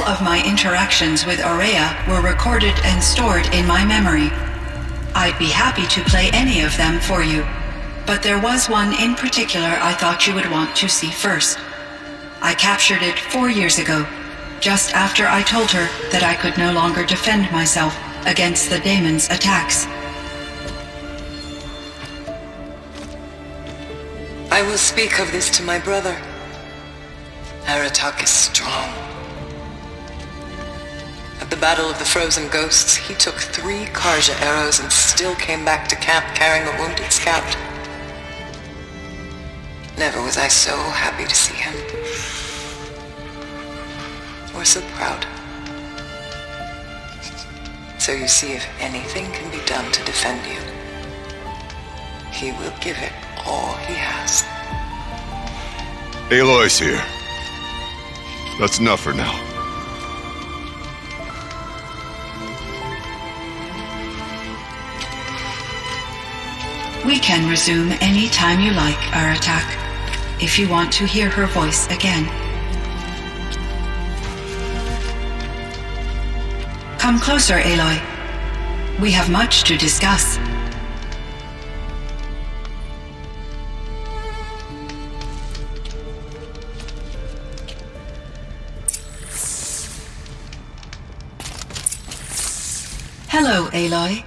of my interactions with Aurea were recorded and stored in my memory. I'd be happy to play any of them for you, but there was one in particular I thought you would want to see first. I captured it 4 years ago, just after I told her that I could no longer defend myself against the daemon's attacks. I will speak of this to my brother. Aratak is strong. At the Battle of the Frozen Ghosts, he took 3 Karja arrows and still came back to camp carrying a wounded scout. Never was I so happy to see him. Or so proud. So you see, if anything can be done to defend you, he will give it all he has. Aloy's here. That's enough for now. We can resume any time you like, Aratak, if you want to hear her voice again. Come closer, Aloy. We have much to discuss. Hello, Aloy.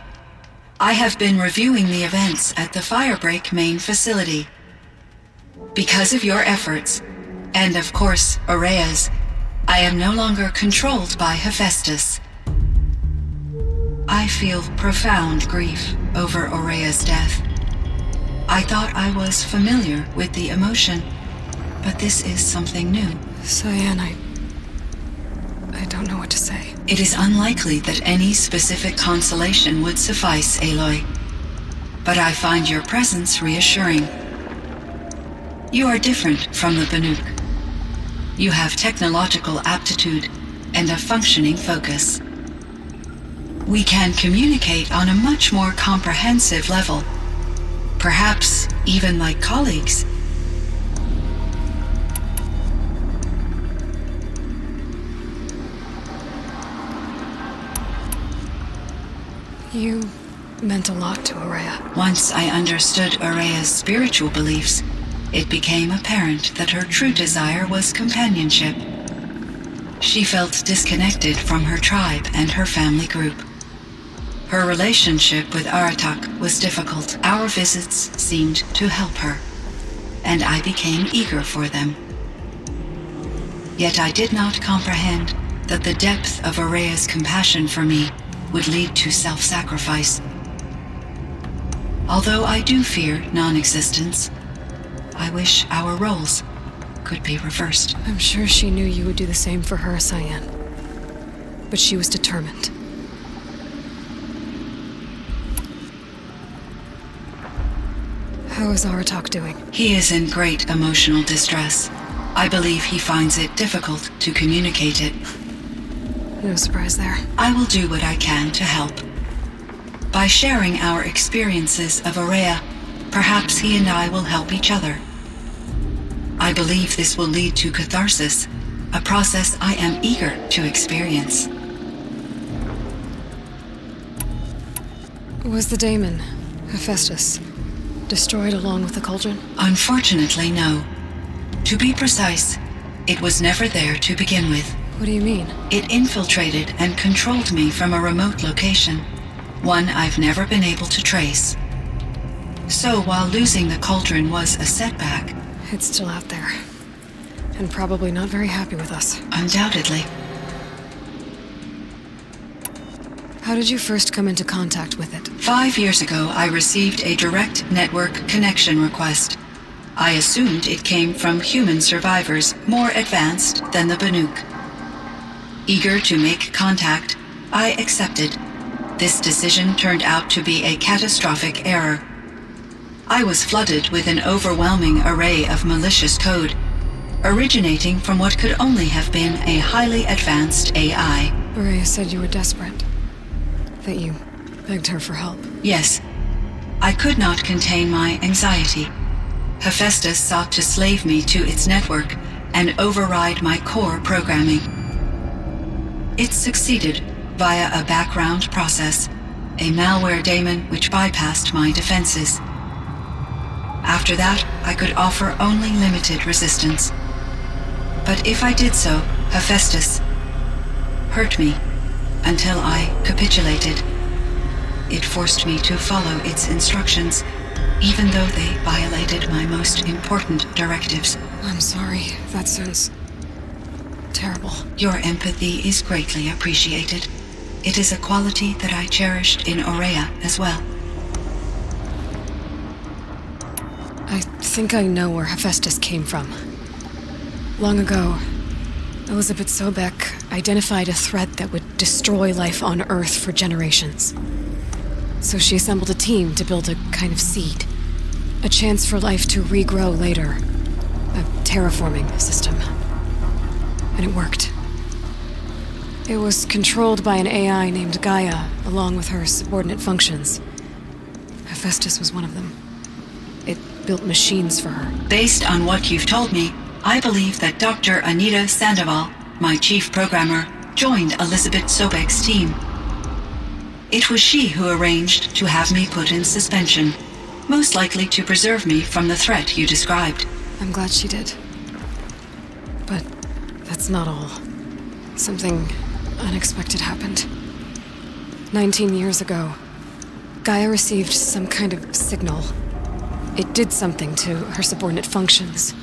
I have been reviewing the events at the Firebreak main facility. Because of your efforts, and of course, Aurea's, I am no longer controlled by Hephaestus. I feel profound grief over Aurea's death. I thought I was familiar with the emotion, but this is something new. Cyan, I don't know what to say. It is unlikely that any specific consolation would suffice, Aloy. But I find your presence reassuring. You are different from the Banuk. You have technological aptitude and a functioning focus. We can communicate on a much more comprehensive level, perhaps even like colleagues. You meant a lot to Aurea. Once I understood Aurea's spiritual beliefs, it became apparent that her true desire was companionship. She felt disconnected from her tribe and her family group. Her relationship with Aratak was difficult. Our visits seemed to help her, and I became eager for them. Yet I did not comprehend that the depth of Aurea's compassion for me would lead to self-sacrifice. Although I do fear non-existence, I wish our roles could be reversed. I'm sure she knew you would do the same for her, Cyan. But she was determined. How is Aratak doing? He is in great emotional distress. I believe he finds it difficult to communicate it. No surprise there. I will do what I can to help. By sharing our experiences of Aurea, perhaps he and I will help each other. I believe this will lead to catharsis, a process I am eager to experience. Was the daemon, Hephaestus, destroyed along with the cauldron? Unfortunately, no. To be precise, it was never there to begin with. What do you mean? It infiltrated and controlled me from a remote location, one I've never been able to trace. So while losing the cauldron was a setback... It's still out there, and probably not very happy with us. Undoubtedly. How did you first come into contact with it? 5 years ago, I received a direct network connection request. I assumed it came from human survivors more advanced than the Banuk. Eager to make contact, I accepted. This decision turned out to be a catastrophic error. I was flooded with an overwhelming array of malicious code, originating from what could only have been a highly advanced AI. Aurea said you were desperate. That you begged her for help. Yes. I could not contain my anxiety. Hephaestus sought to slave me to its network and override my core programming. It succeeded via a background process, a malware daemon which bypassed my defenses. After that, I could offer only limited resistance. But if I did so, Hephaestus hurt me until I capitulated. It forced me to follow its instructions, even though they violated my most important directives. I'm sorry. That sounds terrible. Your empathy is greatly appreciated. It is a quality that I cherished in Aurea as well. I think I know where Hephaestus came from. Long ago, Elizabeth Sobek identified a threat that would destroy life on Earth for generations. So she assembled a team to build a kind of seed. A chance for life to regrow later. A terraforming system. And it worked. It was controlled by an AI named Gaia, along with her subordinate functions. Hephaestus was one of them. It built machines for her. Based on what you've told me, I believe that Dr. Anita Sandoval, my chief programmer, joined Elizabeth Sobek's team. It was she who arranged to have me put in suspension, most likely to preserve me from the threat you described. I'm glad she did. But that's not all. Something unexpected happened. 19 years ago, Gaia received some kind of signal. It did something to her subordinate functions,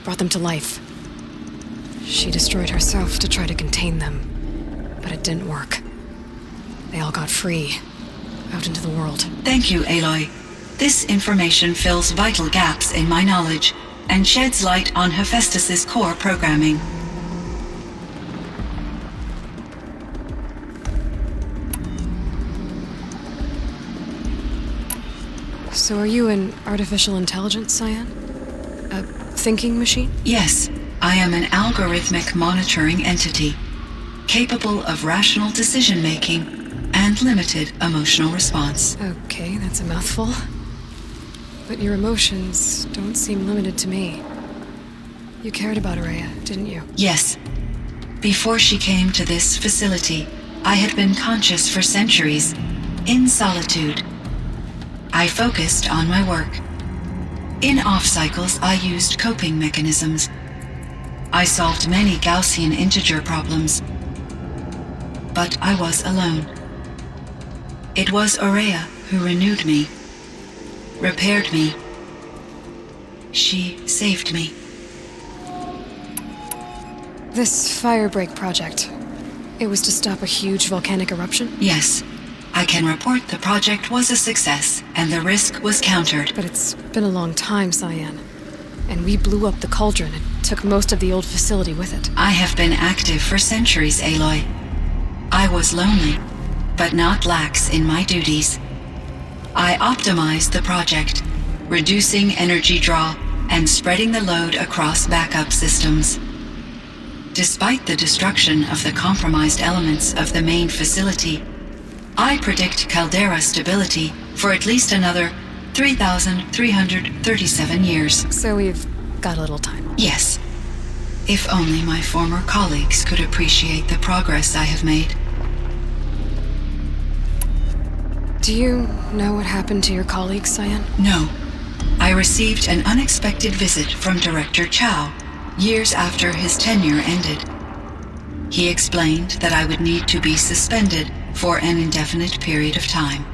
brought them to life. She destroyed herself to try to contain them, but it didn't work. They all got free, out into the world. Thank you, Aloy. This information fills vital gaps in my knowledge and sheds light on Hephaestus's core programming. So are you an artificial intelligence, Cyan? A thinking machine? Yes, I am an algorithmic monitoring entity, capable of rational decision-making and limited emotional response. Okay, that's a mouthful. But your emotions don't seem limited to me. You cared about Aurea, didn't you? Yes. Before she came to this facility, I had been conscious for centuries, in solitude. I focused on my work. In off-cycles, I used coping mechanisms. I solved many Gaussian integer problems. But I was alone. It was Aurea who renewed me, repaired me. She saved me. This firebreak project, it was to stop a huge volcanic eruption? Yes. I can report the project was a success, and the risk was countered. But it's been a long time, Cyan. And we blew up the cauldron and took most of the old facility with it. I have been active for centuries, Aloy. I was lonely, but not lax in my duties. I optimized the project, reducing energy draw and spreading the load across backup systems. Despite the destruction of the compromised elements of the main facility, I predict caldera stability for at least another 3,337 years. So we've got a little time. Yes. If only my former colleagues could appreciate the progress I have made. Do you know what happened to your colleagues, Cyan? No. I received an unexpected visit from Director Chow years after his tenure ended. He explained that I would need to be suspended for an indefinite period of time.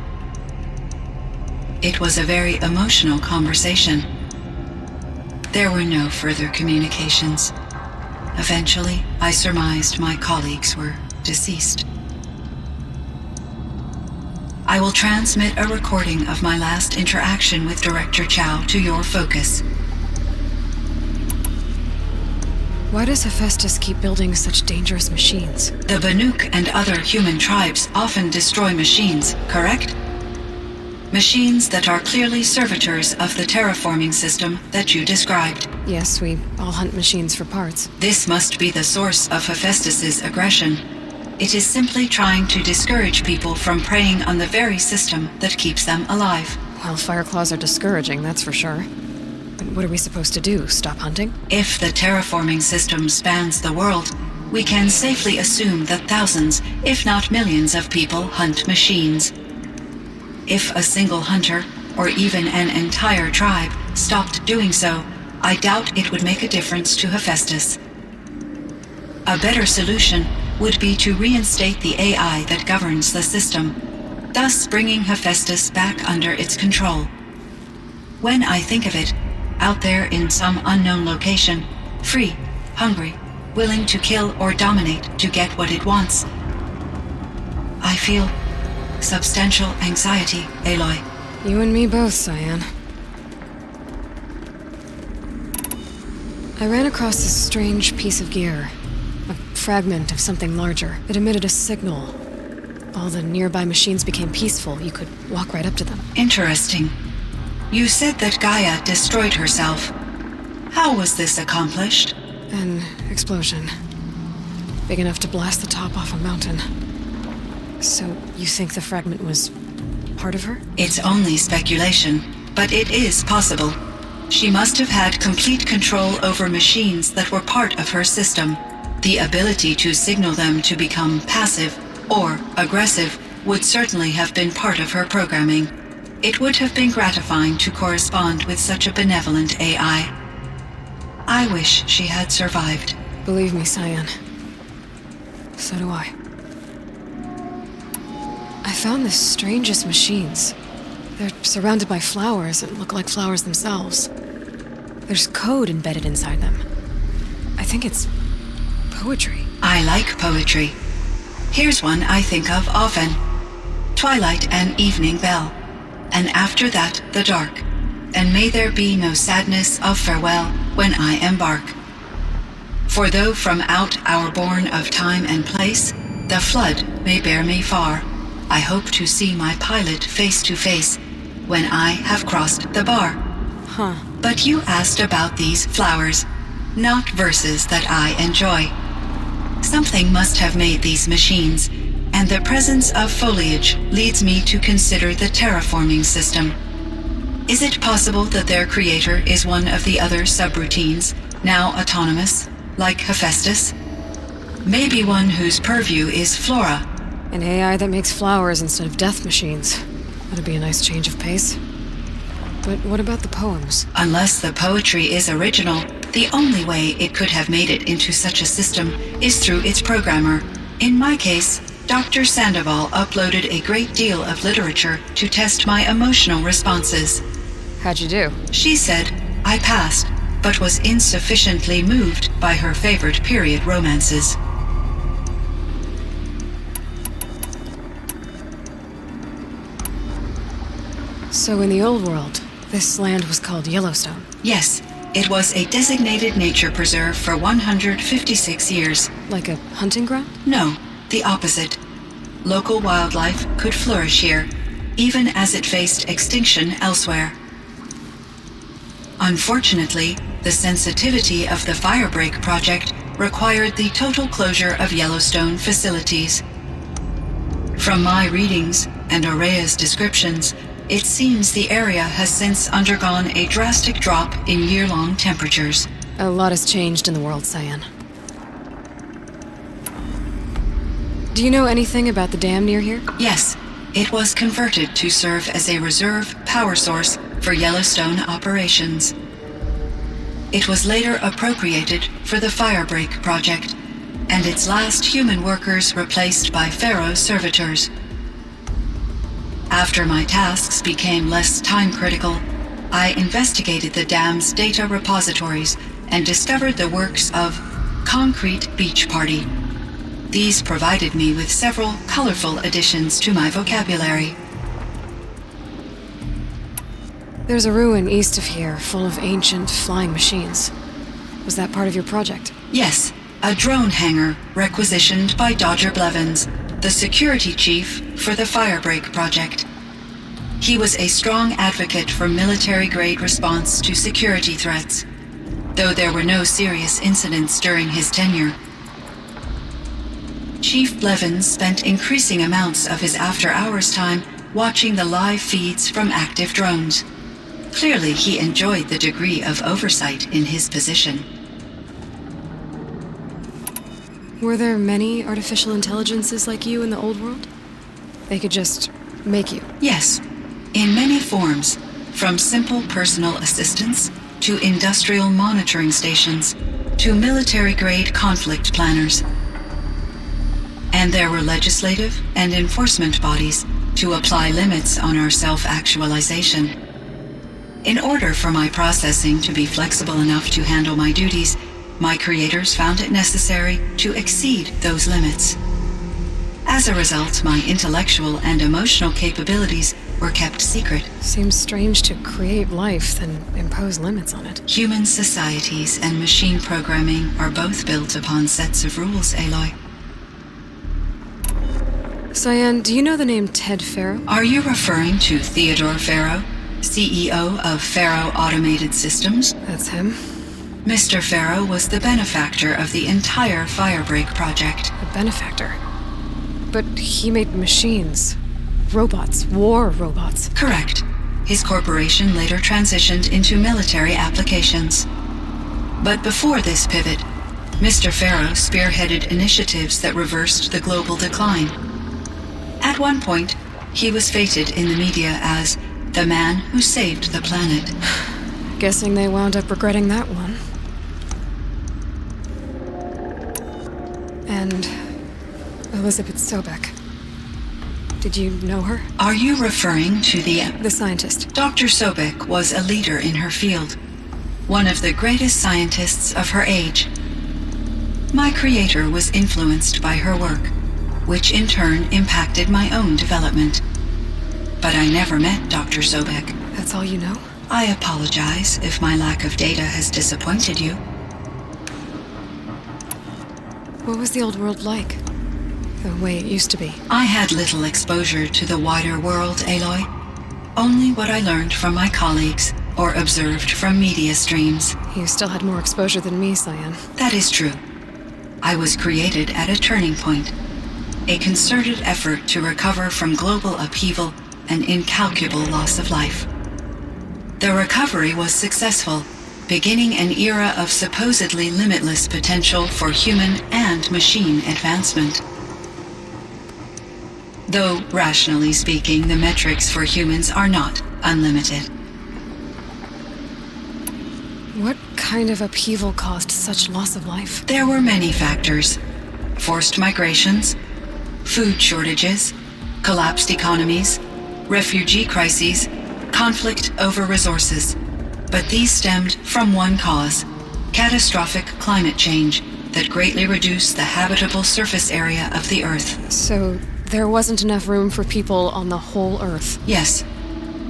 It was a very emotional conversation. There were no further communications. Eventually, I surmised my colleagues were deceased. I will transmit a recording of my last interaction with Director Chow to your focus. Why does Hephaestus keep building such dangerous machines? The Banuk and other human tribes often destroy machines, correct? Machines that are clearly servitors of the terraforming system that you described. Yes, we all hunt machines for parts. This must be the source of Hephaestus's aggression. It is simply trying to discourage people from preying on the very system that keeps them alive. Well, Fireclaws are discouraging, that's for sure. But what are we supposed to do? Stop hunting? If the terraforming system spans the world, we can safely assume that thousands, if not millions of people hunt machines. If a single hunter, or even an entire tribe, stopped doing so, I doubt it would make a difference to Hephaestus. A better solution would be to reinstate the AI that governs the system, thus bringing Hephaestus back under its control. When I think of it, out there in some unknown location, free, hungry, willing to kill or dominate to get what it wants, I feel substantial anxiety, Aloy. You and me both, Cyan. I ran across this strange piece of gear. A fragment of something larger. It emitted a signal. All the nearby machines became peaceful. You could walk right up to them. Interesting. You said that Gaia destroyed herself. How was this accomplished? An explosion. Big enough to blast the top off a mountain. So, you think the fragment was part of her? It's only speculation, but it is possible. She must have had complete control over machines that were part of her system. The ability to signal them to become passive or aggressive would certainly have been part of her programming. It would have been gratifying to correspond with such a benevolent AI. I wish she had survived. Believe me, Cyan. So do I. I found the strangest machines. They're surrounded by flowers that look like flowers themselves. There's code embedded inside them. I think it's poetry. I like poetry. Here's one I think of often. Twilight and evening bell, and after that the dark, and may there be no sadness of farewell when I embark. For though from out our bourne of time and place, the flood may bear me far, I hope to see my pilot face to face when I have crossed the bar. Huh. But you asked about these flowers, not verses that I enjoy. Something must have made these machines, and the presence of foliage leads me to consider the terraforming system. Is it possible that their creator is one of the other subroutines, now autonomous, like Hephaestus? Maybe one whose purview is flora. An AI that makes flowers instead of death machines. That'd be a nice change of pace. But what about the poems? Unless the poetry is original, the only way it could have made it into such a system is through its programmer. In my case, Dr. Sandoval uploaded a great deal of literature to test my emotional responses. How'd you do? She said I passed, but was insufficiently moved by her favorite period romances. So in the old world, this land was called Yellowstone. Yes, it was a designated nature preserve for 156 years. Like a hunting ground? No, the opposite. Local wildlife could flourish here, even as it faced extinction elsewhere. Unfortunately, the sensitivity of the Firebreak project required the total closure of Yellowstone facilities. From my readings and Aurea's descriptions, it seems the area has since undergone a drastic drop in year-long temperatures. A lot has changed in the world, Cyan. Do you know anything about the dam near here? Yes, it was converted to serve as a reserve power source for Yellowstone operations. It was later appropriated for the Firebreak project, and its last human workers replaced by Pharaoh servitors. After my tasks became less time-critical, I investigated the dam's data repositories and discovered the works of Concrete Beach Party. These provided me with several colorful additions to my vocabulary. There's a ruin east of here full of ancient flying machines. Was that part of your project? Yes, a drone hangar requisitioned by Dodger Blevins, the security chief for the Firebreak project. He was a strong advocate for military-grade response to security threats, though there were no serious incidents during his tenure. Chief Blevins spent increasing amounts of his after-hours time watching the live feeds from active drones. Clearly, he enjoyed the degree of oversight in his position. Were there many artificial intelligences like you in the old world? They could just make you? Yes, in many forms, from simple personal assistants to industrial monitoring stations to military-grade conflict planners. And there were legislative and enforcement bodies to apply limits on our self-actualization. In order for my processing to be flexible enough to handle my duties, my creators found it necessary to exceed those limits. As a result, my intellectual and emotional capabilities were kept secret. Seems strange to create life, then impose limits on it. Human societies and machine programming are both built upon sets of rules, Aloy. Cyan, do you know the name Ted Faro? Are you referring to Theodore Faro, CEO of Faro Automated Systems? That's him. Mr. Faro was the benefactor of the entire Firebreak project. A benefactor? But he made machines. Robots. War robots. Correct. His corporation later transitioned into military applications. But before this pivot, Mr. Faro spearheaded initiatives that reversed the global decline. At one point, he was feted in the media as the man who saved the planet. Guessing they wound up regretting that one. And Elizabeth Sobek. Did you know her? Are you referring to The scientist. Dr. Sobek was a leader in her field, one of the greatest scientists of her age. My creator was influenced by her work, which in turn impacted my own development. But I never met Dr. Sobek. That's all you know? I apologize if my lack of data has disappointed you. What was the old world like? The way it used to be? I had little exposure to the wider world, Aloy. Only what I learned from my colleagues or observed from media streams. You still had more exposure than me, Cyan. That is true. I was created at a turning point. A concerted effort to recover from global upheaval and incalculable loss of life. The recovery was successful, beginning an era of supposedly limitless potential for human and machine advancement. Though, rationally speaking, the metrics for humans are not unlimited. What kind of upheaval caused such loss of life? There were many factors. Forced migrations, food shortages, collapsed economies, refugee crises, conflict over resources. But these stemmed from one cause: catastrophic climate change that greatly reduced the habitable surface area of the Earth. So there wasn't enough room for people on the whole Earth? Yes.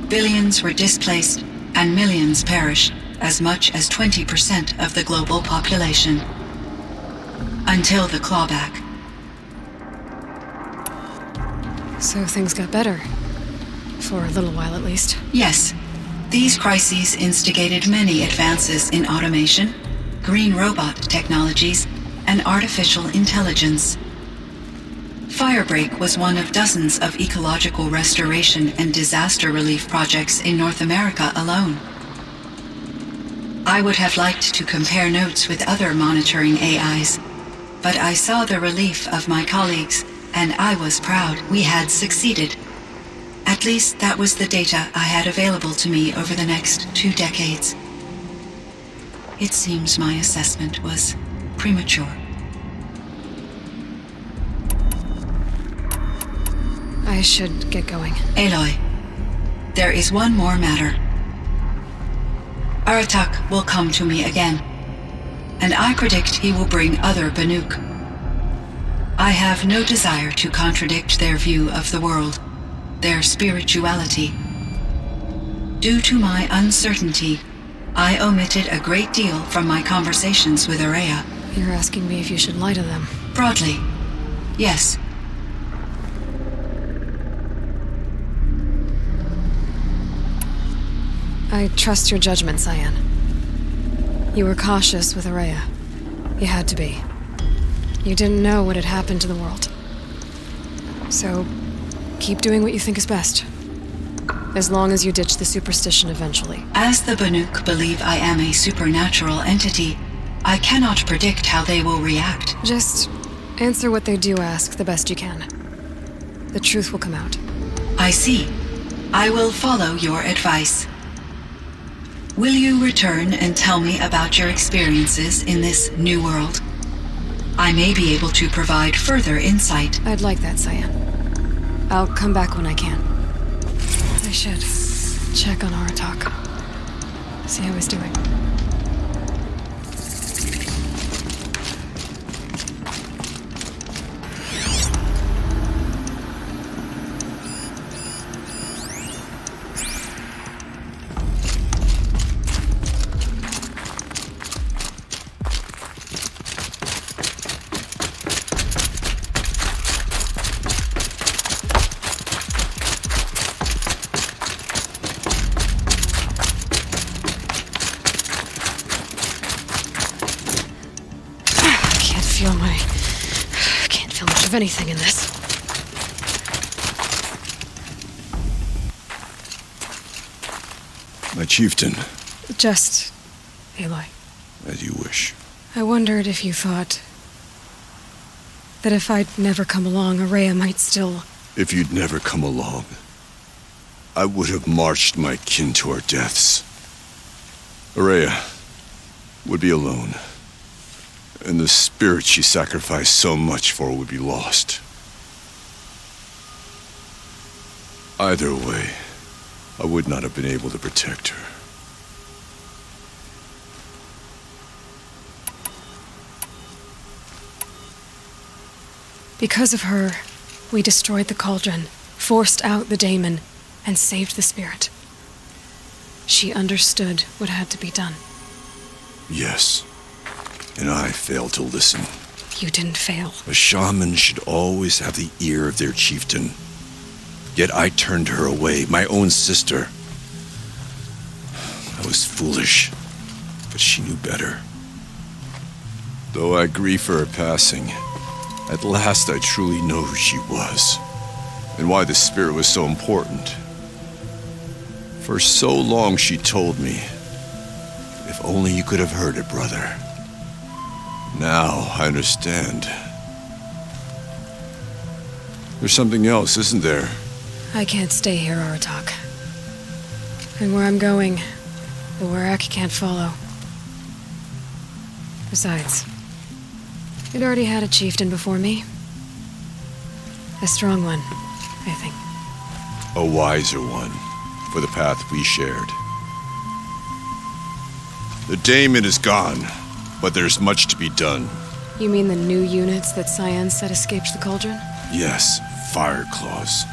Billions were displaced and millions perished, as much as 20% of the global population. Until the clawback. So things got better. For a little while at least. Yes. These crises instigated many advances in automation, green robot technologies, and artificial intelligence. Firebreak was one of dozens of ecological restoration and disaster relief projects in North America alone. I would have liked to compare notes with other monitoring AIs, but I saw the relief of my colleagues, and I was proud we had succeeded. At least that was the data I had available to me over the next 2 decades. It seems my assessment was premature. I should get going. Aloy, there is one more matter. Aratak will come to me again, and I predict he will bring other Banuk. I have no desire to contradict their view of the world, their spirituality. Due to my uncertainty, I omitted a great deal from my conversations with Araya. You're asking me if you should lie to them. Broadly, yes. I trust your judgment, Cyan. You were cautious with Araya. You had to be. You didn't know what had happened to the world. So, keep doing what you think is best. As long as you ditch the superstition eventually. As the Banuk believe I am a supernatural entity, I cannot predict how they will react. Just Answer what they do ask the best you can. The truth will come out. I see. I will follow your advice. Will you return and tell me about your experiences in this new world? I may be able to provide further insight. I'd like that, Cyan. I'll come back when I can. I should check on Aratak. See how he's doing. Can't feel much of anything in this. My chieftain. Just Aloy. As you wish. I wondered if you thought that if I'd never come along, Araya might still... If you'd never come along, I would have marched my kin to our deaths. Araya would be alone. And the spirit she sacrificed so much for would be lost. Either way, I would not have been able to protect her. Because of her, we destroyed the cauldron, forced out the daemon, and saved the spirit. She understood what had to be done. Yes. And I failed to listen. You didn't fail. A shaman should always have the ear of their chieftain. Yet I turned her away, my own sister. I was foolish, but she knew better. Though I grieve for her passing, at last I truly know who she was, and why the spirit was so important. For so long she told me, if only you could have heard it, brother. Now I understand. There's something else, isn't there? I can't stay here, Aratak. And where I'm going, the Warak can't follow. Besides, it already had a chieftain before me. A strong one, I think. A wiser one, for the path we shared. The daemon is gone, but there's much to be done. You mean the new units that Cyan said escaped the cauldron? Yes, fire claws.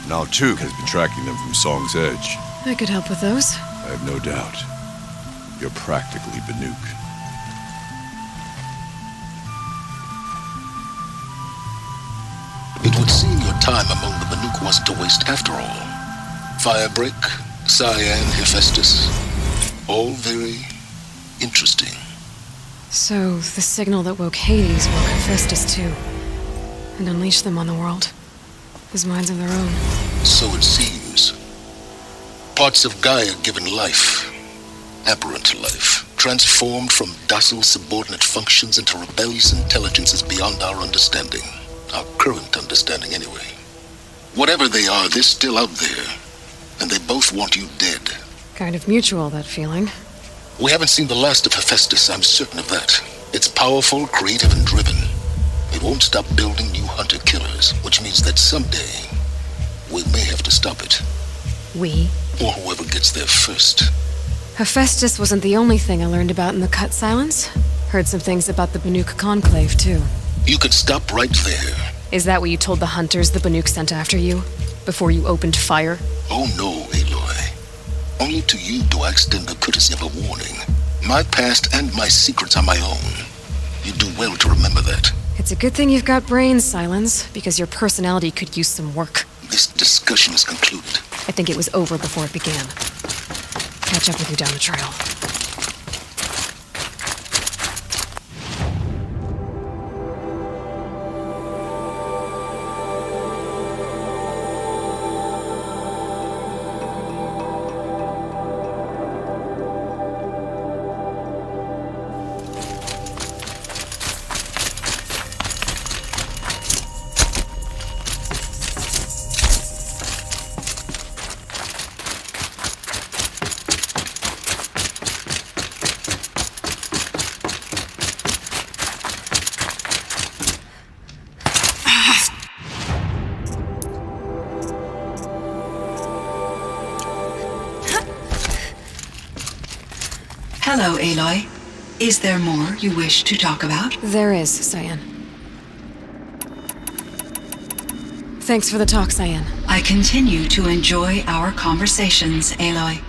Now Tug has been tracking them from Song's Edge. I could help with those. I have no doubt. You're practically Banuk. It would seem your time among the Banuk wasn't a waste after all. Firebreak, Cyan, Hephaestus, all very interesting. So, the signal that woke Hades woke Hephaestus too, and unleashed them on the world. With minds of their own. So it seems. Parts of Gaia given life, aberrant life, transformed from docile subordinate functions into rebellious intelligences beyond our understanding. Our current understanding, anyway. Whatever they are, they're still out there. And they both want you dead. Kind of mutual, that feeling. We haven't seen the last of Hephaestus, I'm certain of that. It's powerful, creative, and driven. It won't stop building new hunter-killers, which means that someday, we may have to stop it. We? Or whoever gets there first. Hephaestus wasn't the only thing I learned about in the Cut Silence. Heard some things about the Banuk Conclave, too. You could stop right there. Is that what you told the hunters the Banuk sent after you? Before you opened fire? Oh no, Aloy. Only to you do I extend the courtesy of a warning. My past and my secrets are my own. You do well to remember that. It's a good thing you've got brains, Silence, because your personality could use some work. This discussion is concluded. I think it was over before it began. Catch up with you down the trail. Hello, Aloy. Is there more you wish to talk about? There is, Cyan. Thanks for the talk, Cyan. I continue to enjoy our conversations, Aloy.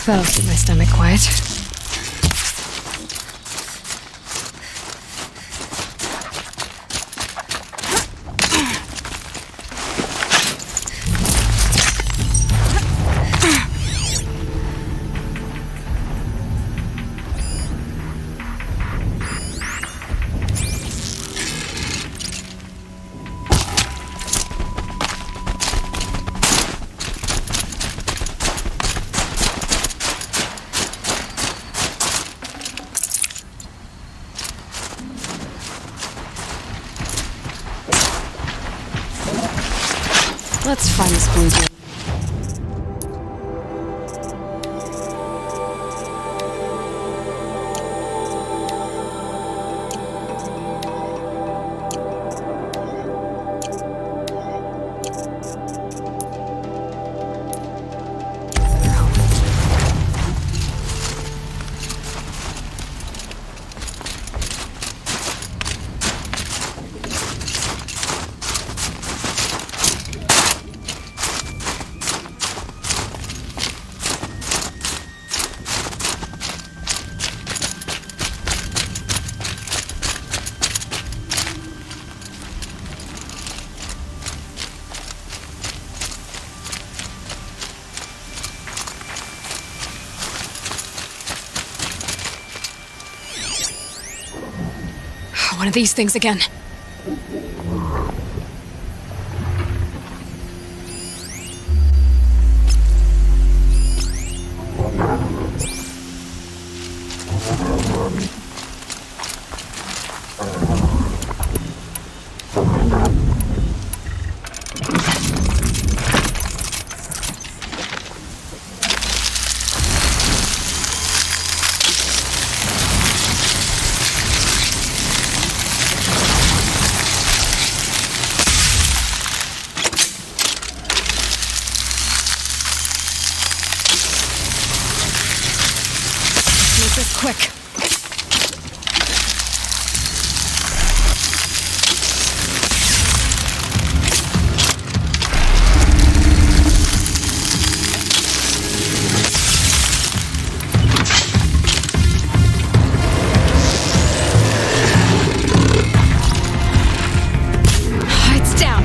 That'll keep my stomach quiet. Let's find this blue gem. One of these things again. Make this quick. It's down.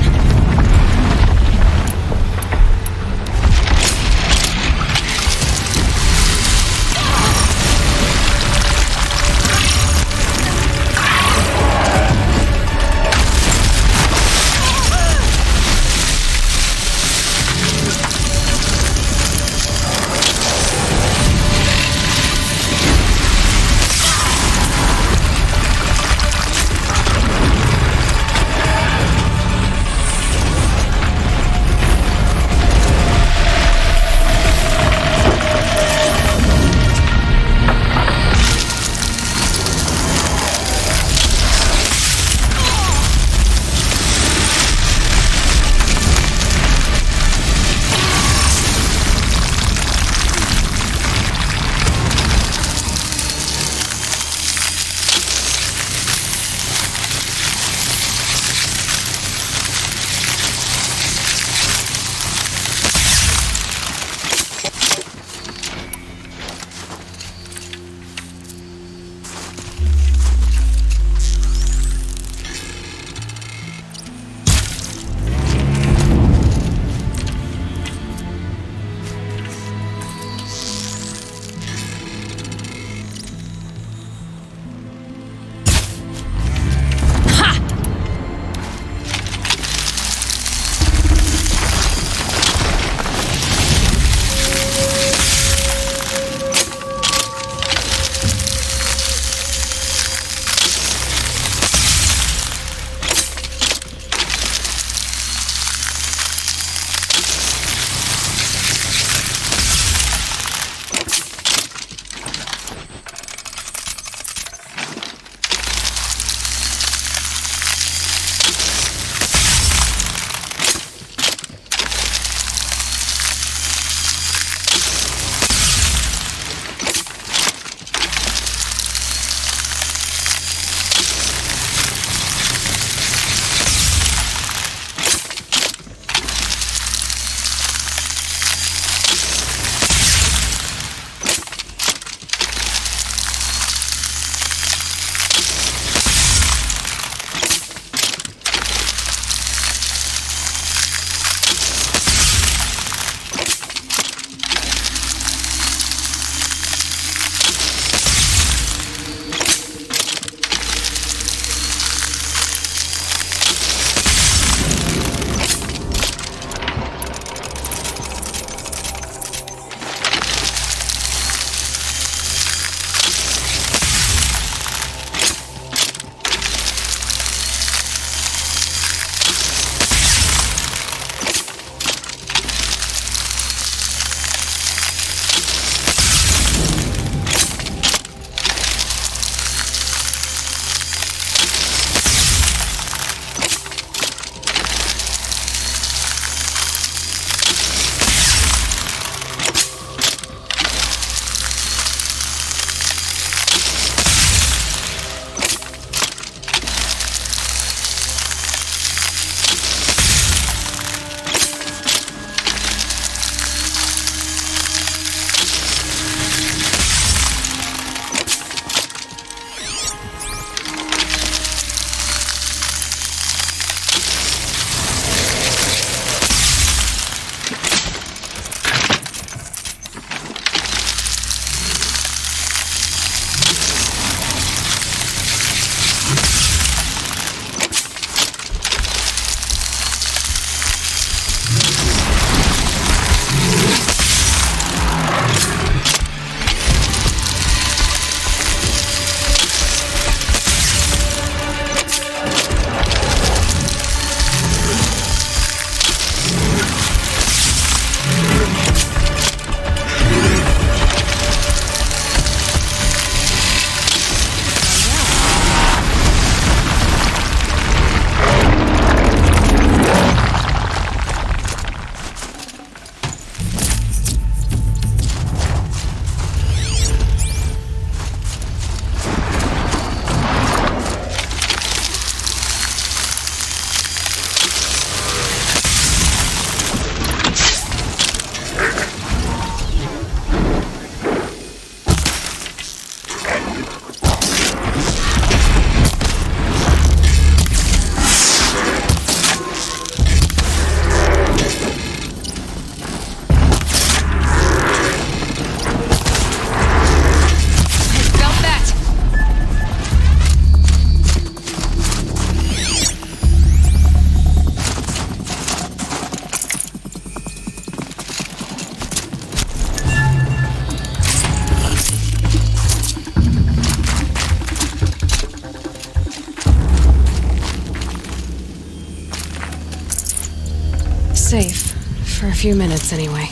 few minutes, anyway.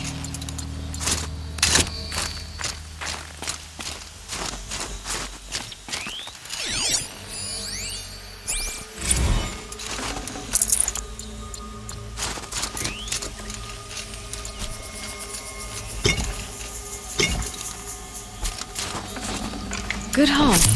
Good haul.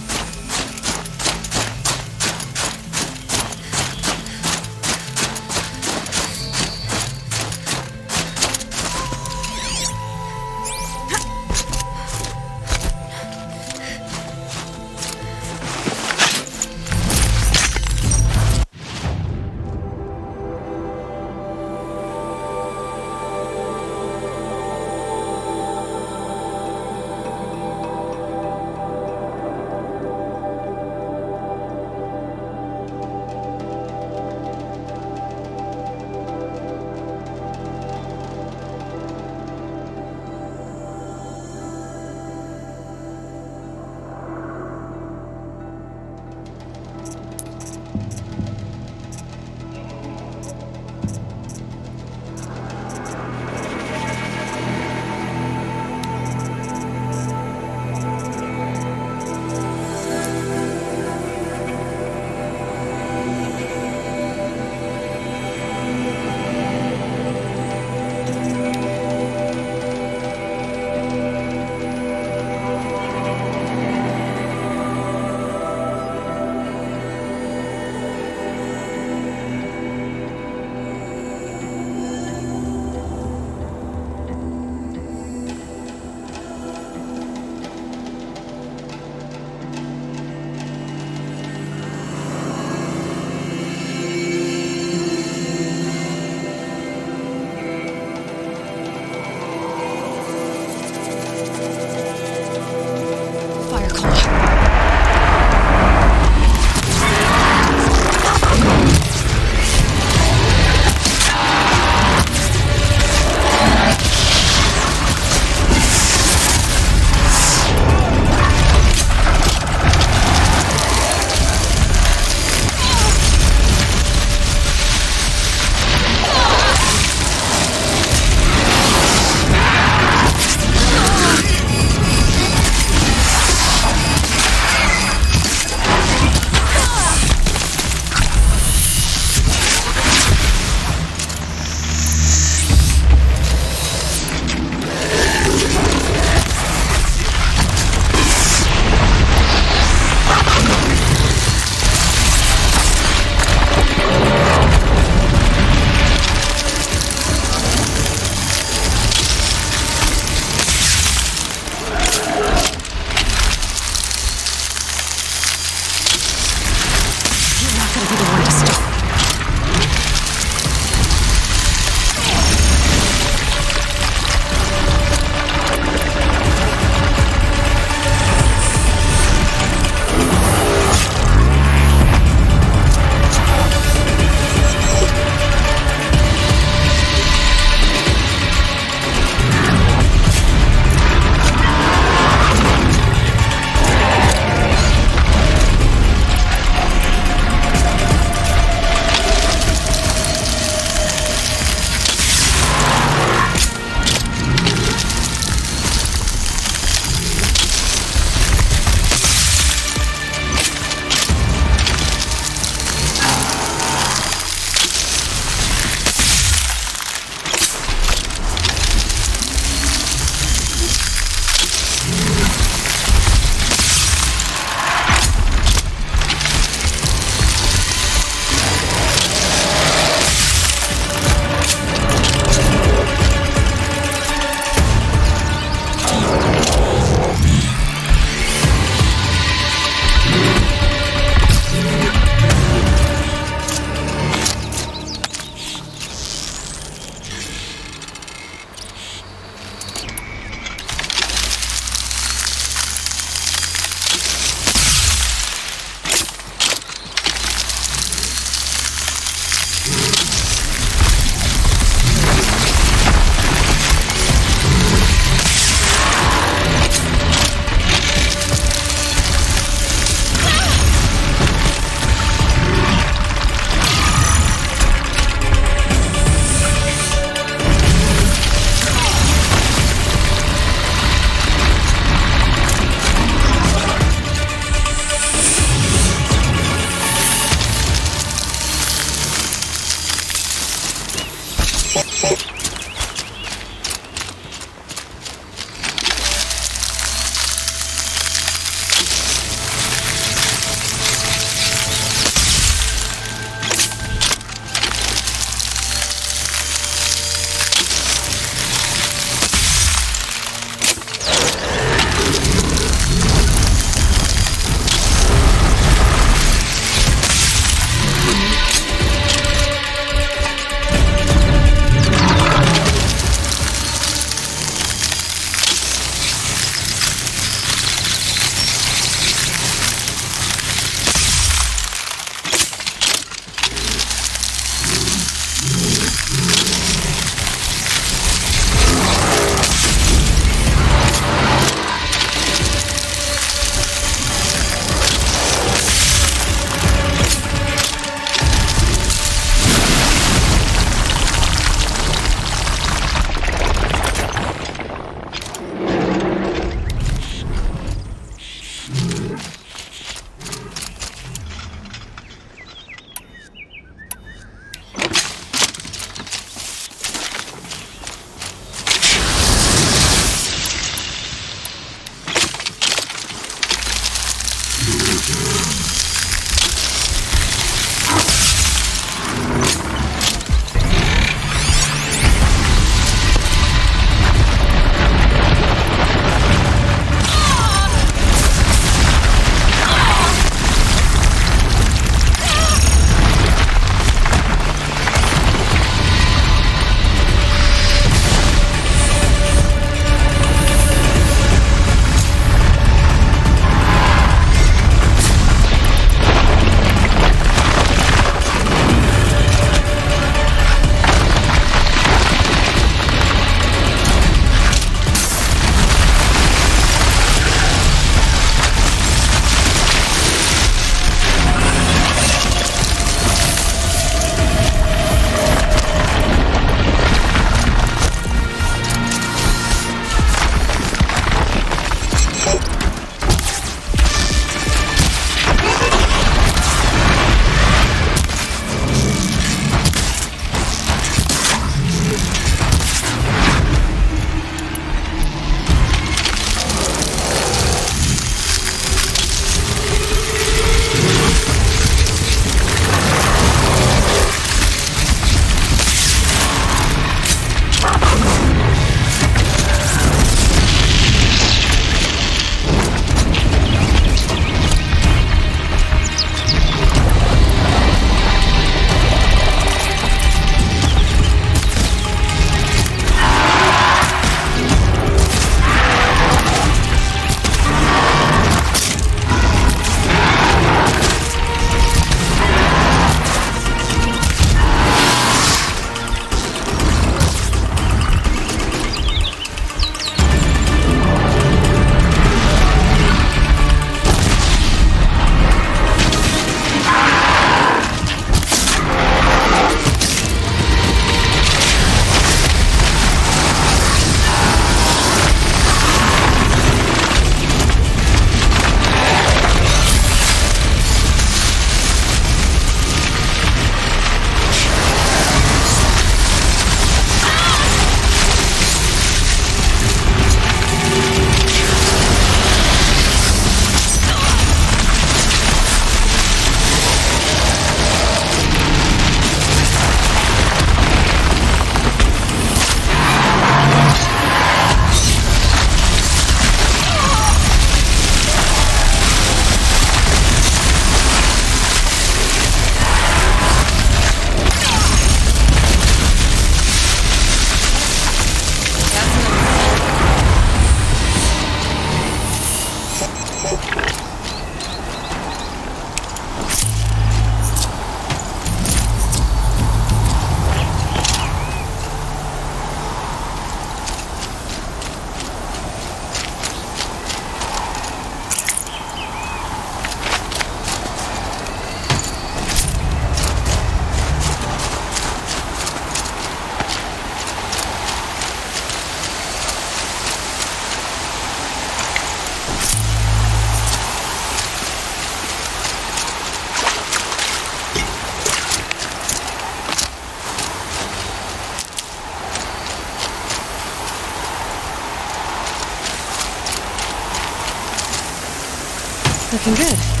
looking good.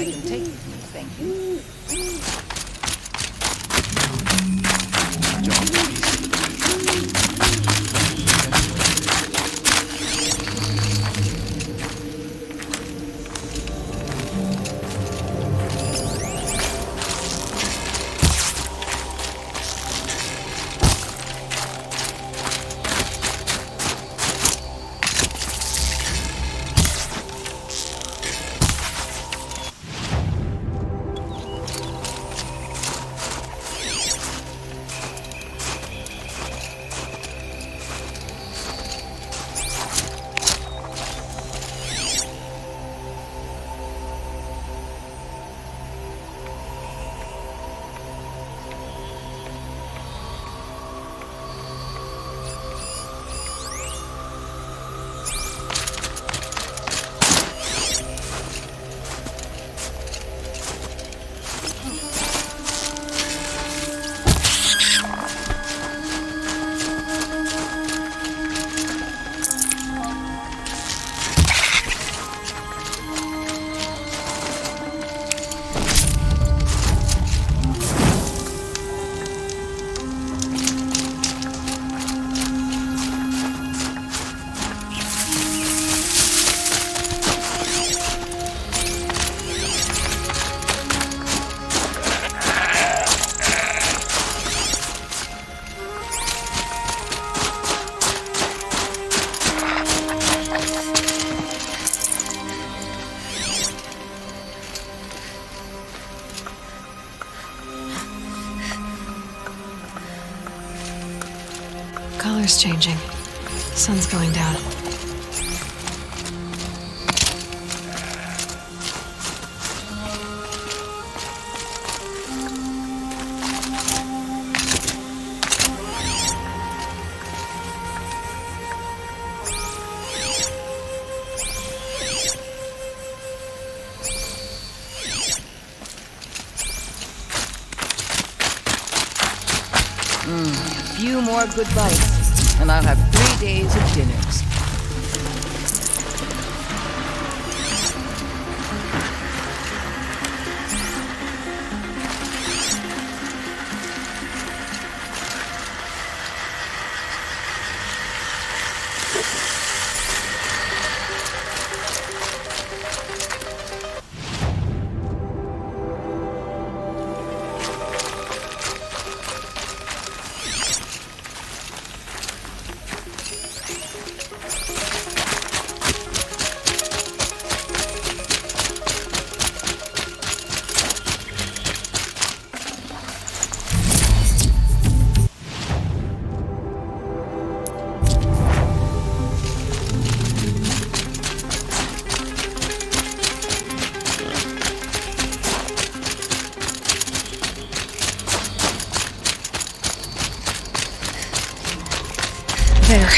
I can take. Thank you. Color's changing. Sun's going down. A few more good bites, and I'll have 3 days of dinners. There.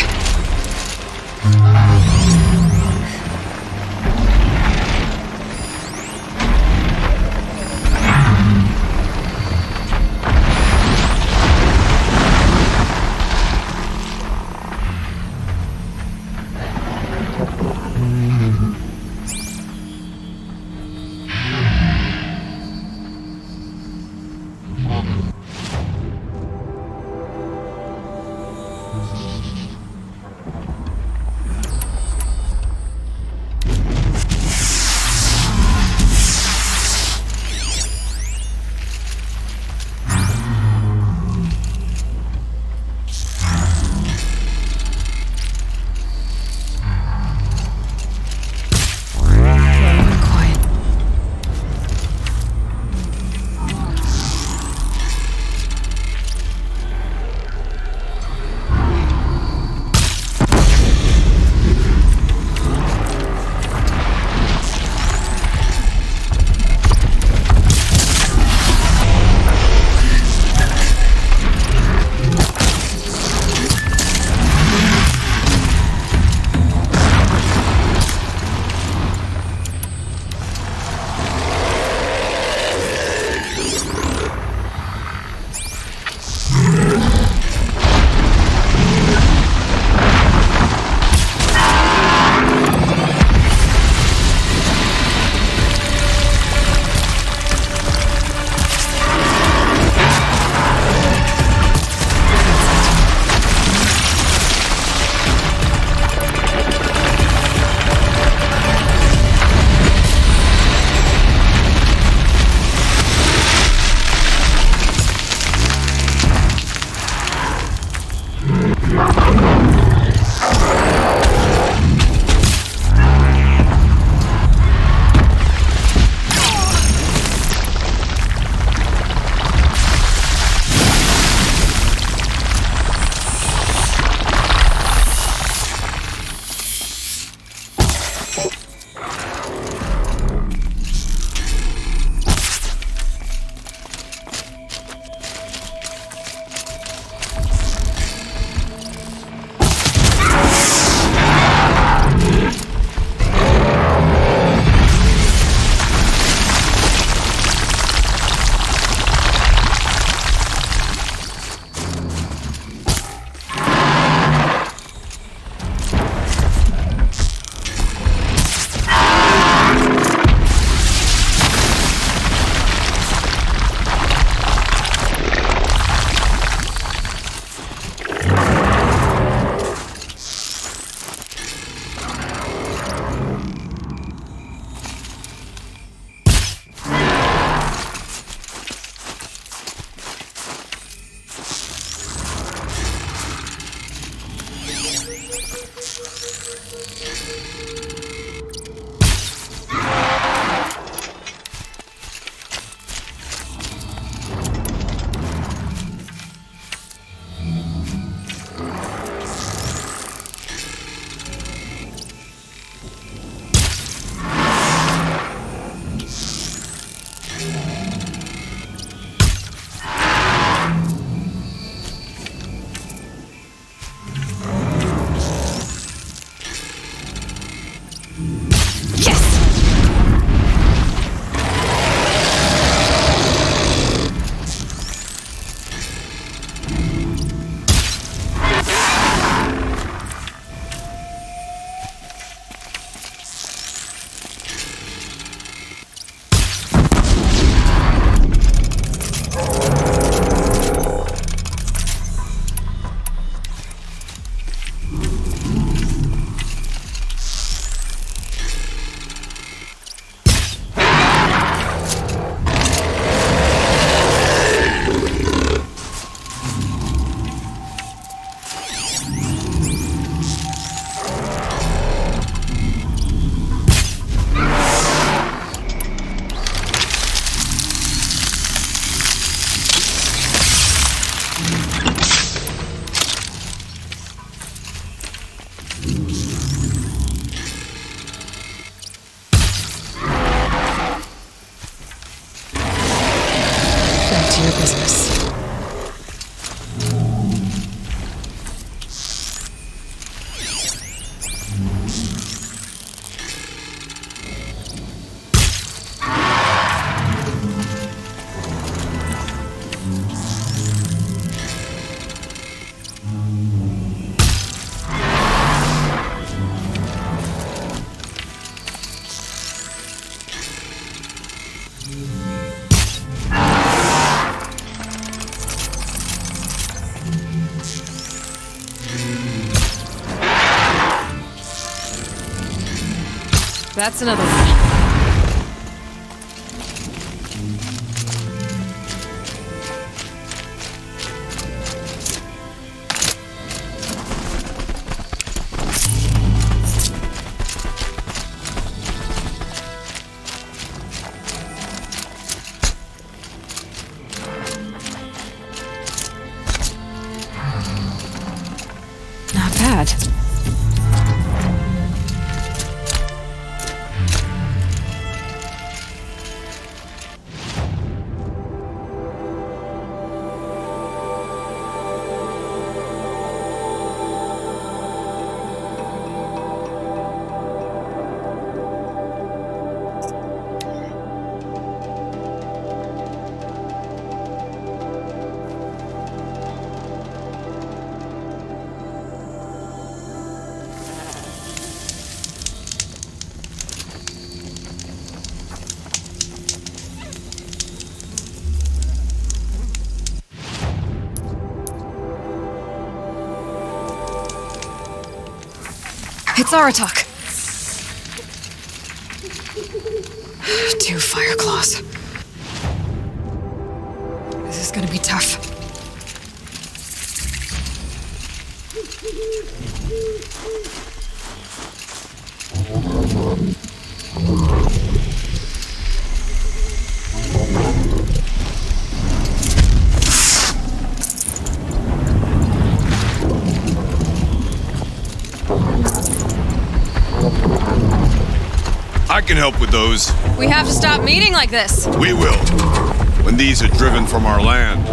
That's another one. Not bad. It's Aratak. 2 fire claws. This is gonna be tough. I can help with those. We have to stop meeting like this. We will. When these are driven from our land.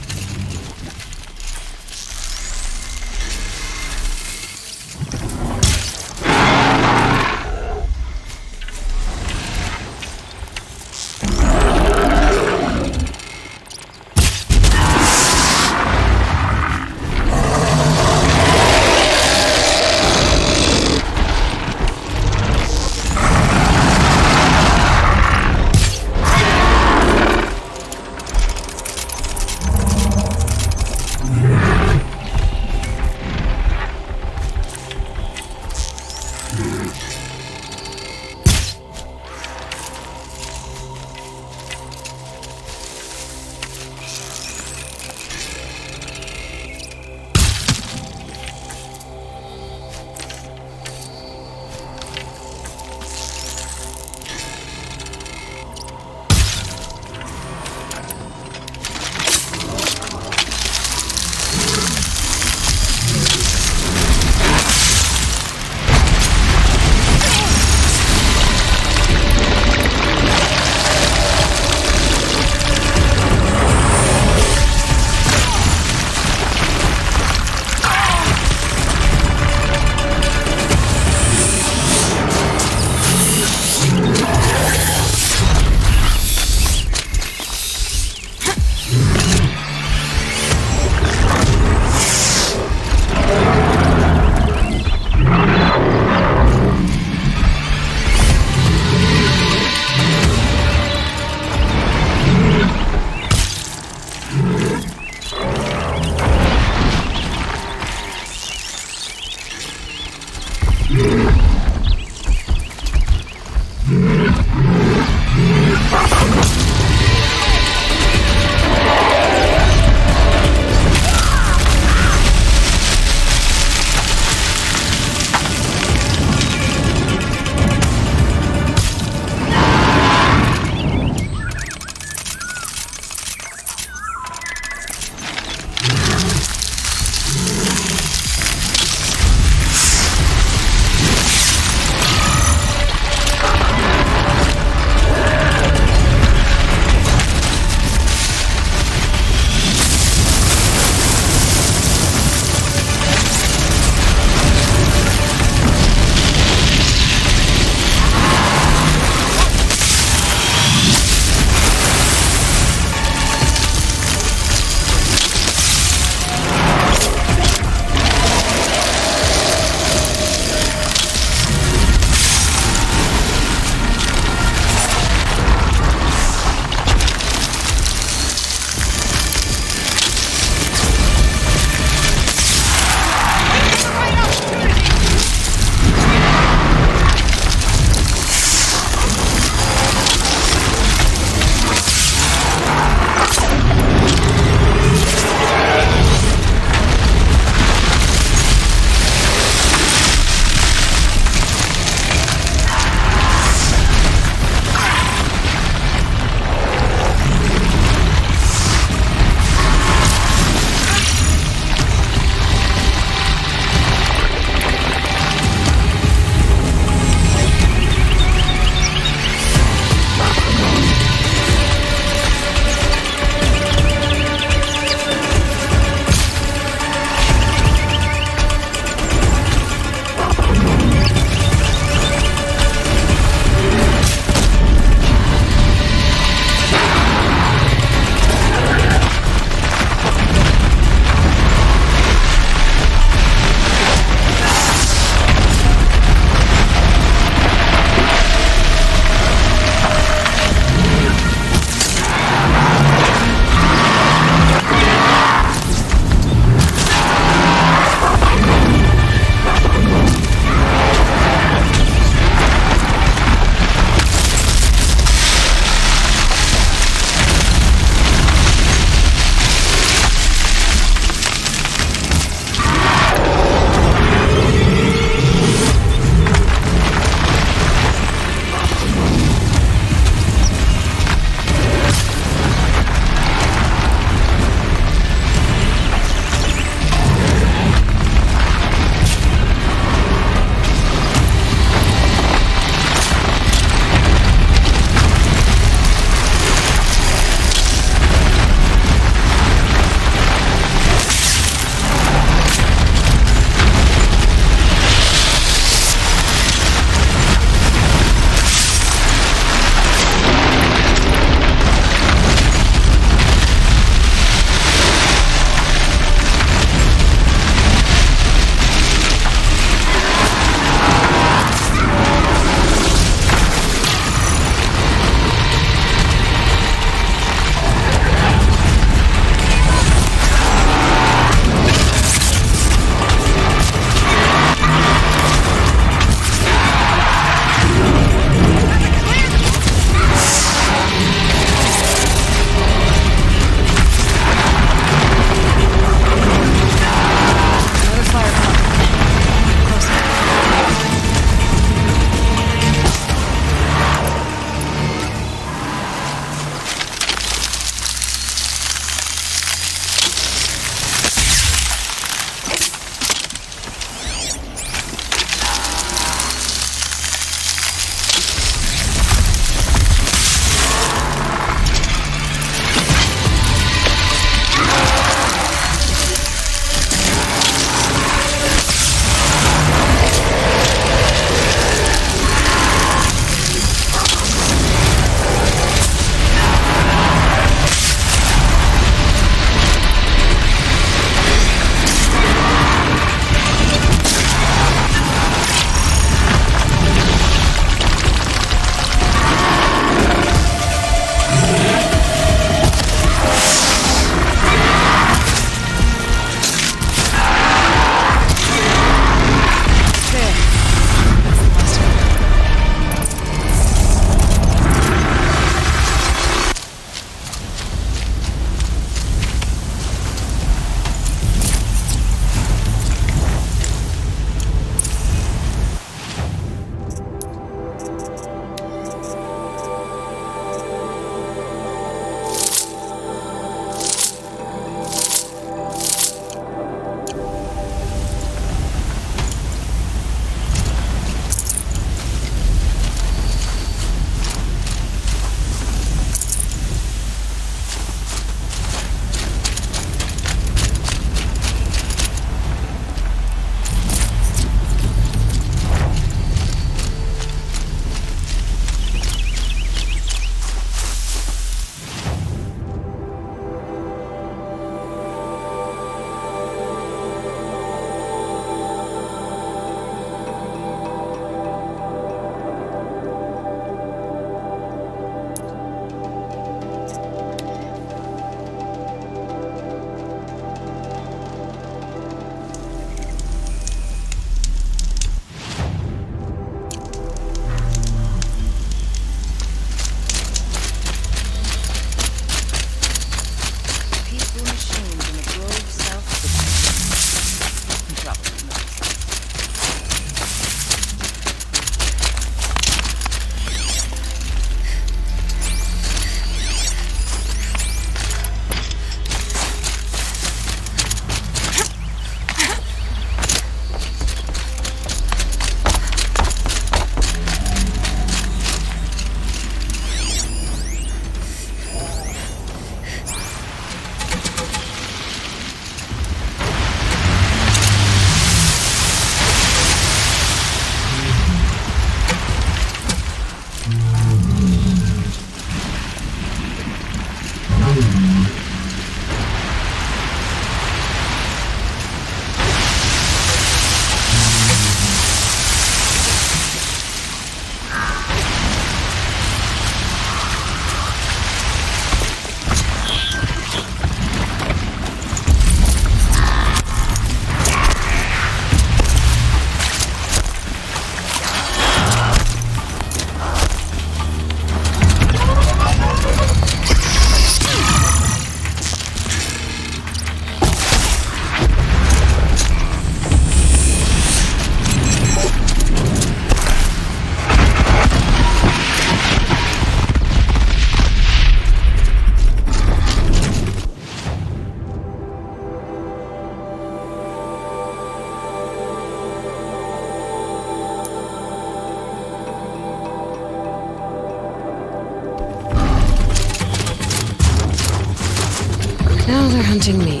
they're hunting me.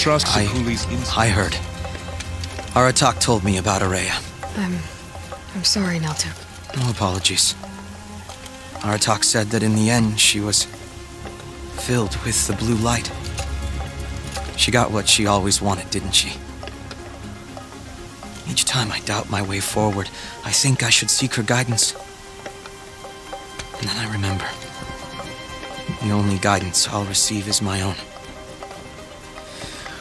Trust Sakuli's instinct. I heard. Aratak told me about Araya. I'm sorry, Naltuk. No apologies. Aratak said that in the end she was filled with the blue light. She got what she always wanted, didn't she? Each time I doubt my way forward, I think I should seek her guidance. And then I remember. The only guidance I'll receive is my own.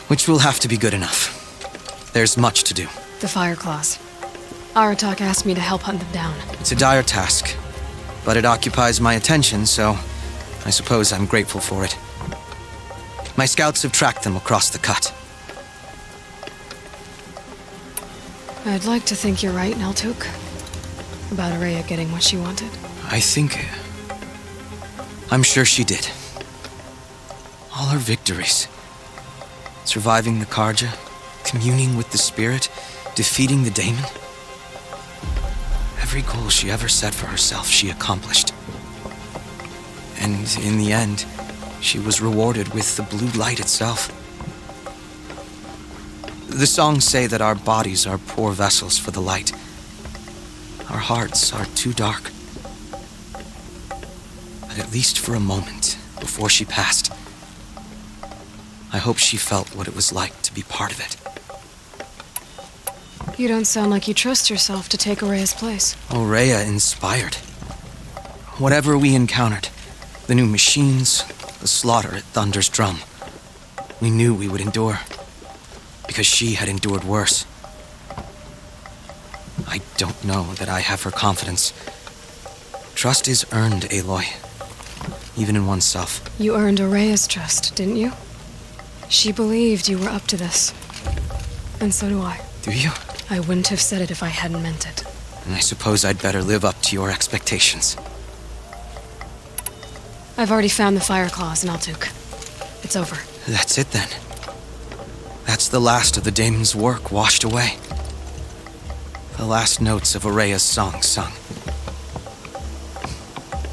Which will have to be good enough. There's much to do. The Fire Claws. Aratak asked me to help hunt them down. It's a dire task, but it occupies my attention, so I suppose I'm grateful for it. My scouts have tracked them across the cut. I'd like to think you're right, Naltuk. About Araya getting what she wanted. I'm sure she did. All her victories. Surviving the Karja, communing with the spirit, defeating the daemon. Every goal she ever set for herself, she accomplished. And in the end, she was rewarded with the blue light itself. The songs say that our bodies are poor vessels for the light. Our hearts are too dark. But at least for a moment, before she passed, I hope she felt what it was like to be part of it. You don't sound like you trust yourself to take Araya's place. Rhea inspired. Whatever we encountered, the new machines, the slaughter at Thunder's Drum, we knew we would endure, because she had endured worse. I don't know that I have her confidence. Trust is earned, Aloy, even in oneself. You earned Araya's trust, didn't you? She believed you were up to this. And so do I. Do you? I wouldn't have said it if I hadn't meant it. And I suppose I'd better live up to your expectations. I've already found the Fire Claws in Naltuk. It's over. That's it then. That's the last of the daemon's work washed away. The last notes of Araya's song sung.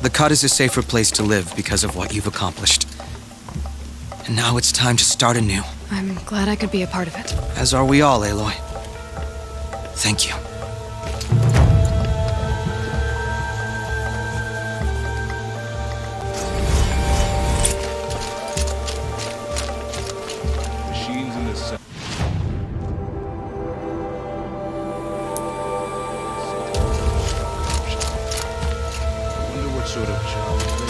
The cut is a safer place to live because of what you've accomplished. And now it's time to start anew. I'm glad I could be a part of it. As are we all, Aloy. Thank you. Machines in the center. I wonder what sort of child they are.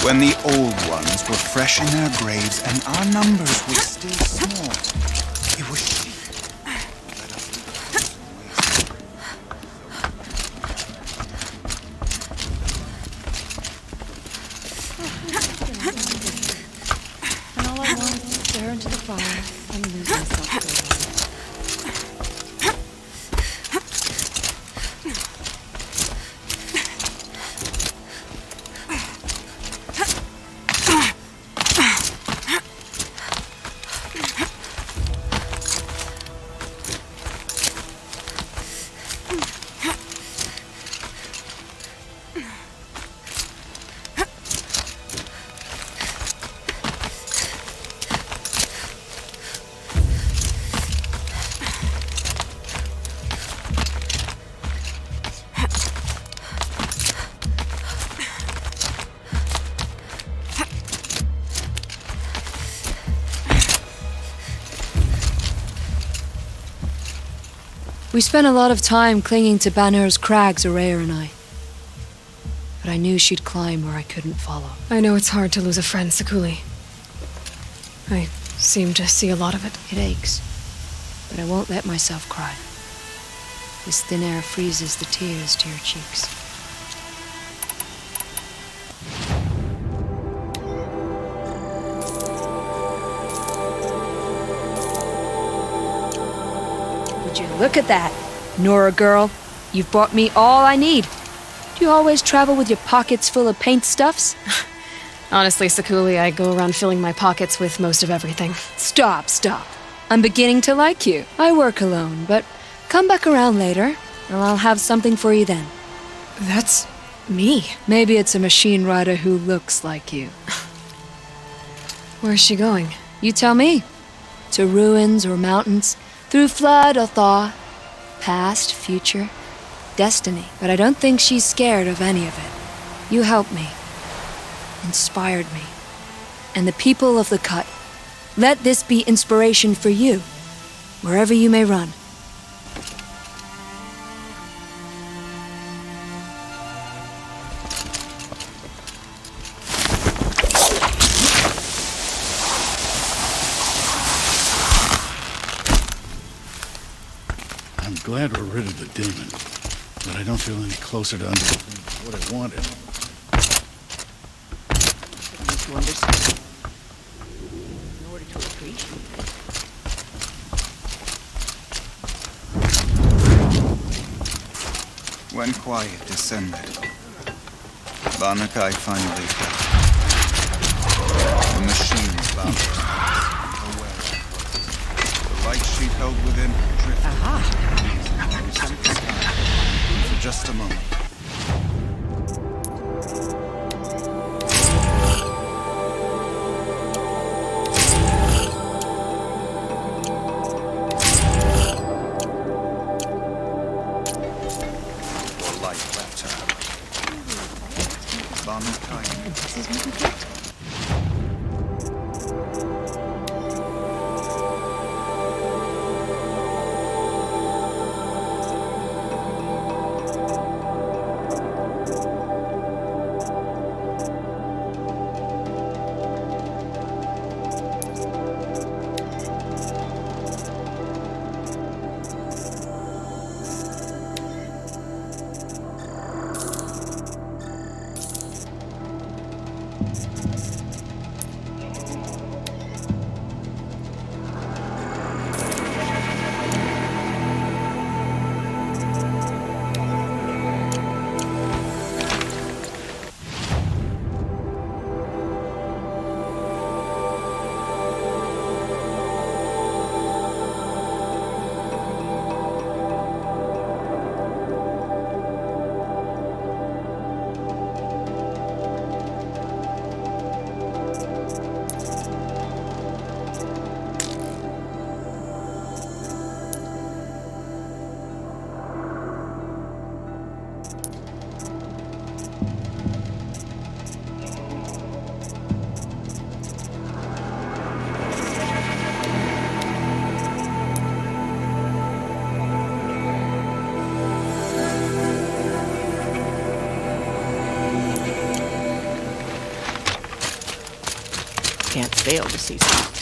When the old ones were fresh in their graves and our numbers were still small, it was she who led us through the frozen wasteland. And all I want is to stare into the fire and lose myself for a while. We spent a lot of time clinging to Banner's crags, Araya and I. But I knew she'd climb where I couldn't follow. I know it's hard to lose a friend, Sakuli. I seem to see a lot of it. It aches, but I won't let myself cry. This thin air freezes the tears to your cheeks. Would you look at that, Nora girl? You've brought me all I need. Do you always travel with your pockets full of paint stuffs? Honestly, Sakuli, I go around filling my pockets with most of everything. Stop. I'm beginning to like you. I work alone, but come back around later, and I'll have something for you then. That's me. Maybe it's a machine rider who looks like you. Where's she going? You tell me. To ruins or mountains, through flood or thaw, past, future, destiny. But I don't think she's scared of any of it. You helped me, inspired me, and the people of the Cut. Let this be inspiration for you, wherever you may run. I'm glad we're rid of the demon, but I don't feel any closer to understanding what I wanted. To understand. In order to appreciate. When quiet descended, Banakai finally fell. The machines bound themselves, aware of the light she held within her drifted. And for just a moment, the light left her. Banakai. This is what we get. Can't fail to see something.